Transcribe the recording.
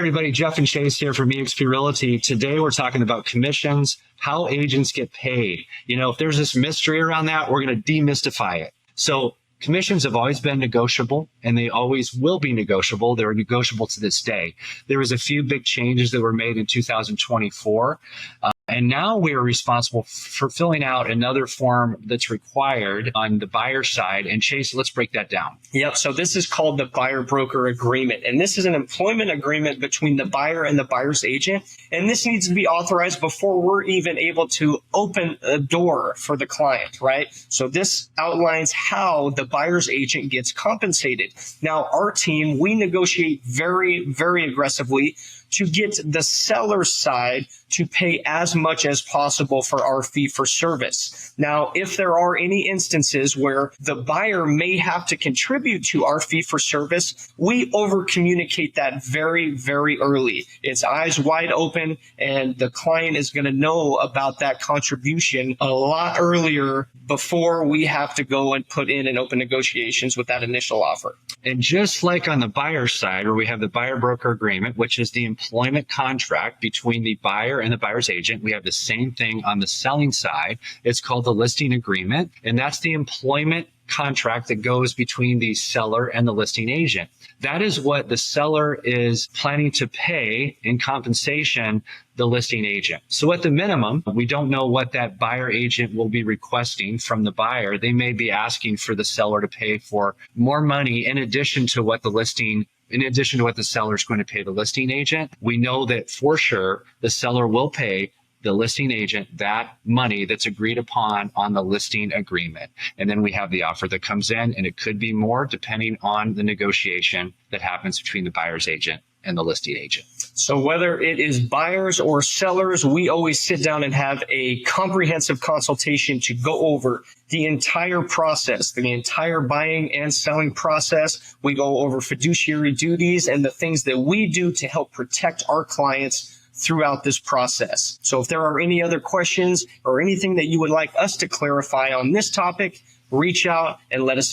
Everybody, Jeff and Chase here from eXp Realty. Today we're talking about commissions, how agents get paid. If there's this mystery around that, we're going to demystify it. So commissions have always been negotiable, and they always will be negotiable. They're negotiable to this day. There was a few big changes that were made in 2024. And now we are responsible for filling out another form that's required on the buyer side. And Chase, let's break that down. Yep. So this is called the buyer broker agreement. And this is an employment agreement between the buyer and the buyer's agent. And this needs to be authorized before we're even able to open a door for the client, right? So this outlines how the buyer's agent gets compensated. Now, our team, we negotiate very, very aggressively to get the seller side to pay as much as possible for our fee for service. Now, if there are any instances where the buyer may have to contribute to our fee for service, we over communicate that very, very early. It's eyes wide open, and the client is going to know about that contribution a lot earlier before we have to go and put in and open negotiations with that initial offer. And just like on the buyer side, where we have the buyer broker agreement, which is the employment contract between the buyer and the buyer's agent, we have the same thing on the selling side. It's called the listing agreement, and that's the employment contract that goes between the seller and the listing agent. That is what the seller is planning to pay in compensation the listing agent. So at the minimum, we don't know what that buyer agent will be requesting from the buyer. They may be asking for the seller to pay for more money in addition to what the seller is going to pay the listing agent. We know that for sure the seller will pay the listing agent that money that's agreed upon on the listing agreement. And then we have the offer that comes in, and it could be more depending on the negotiation that happens between the buyer's agent and the listing agent. So whether it is buyers or sellers, we always sit down and have a comprehensive consultation to go over the entire process, the entire buying and selling process. We go over fiduciary duties and the things that we do to help protect our clients throughout this process. So if there are any other questions or anything that you would like us to clarify on this topic, reach out and let us know.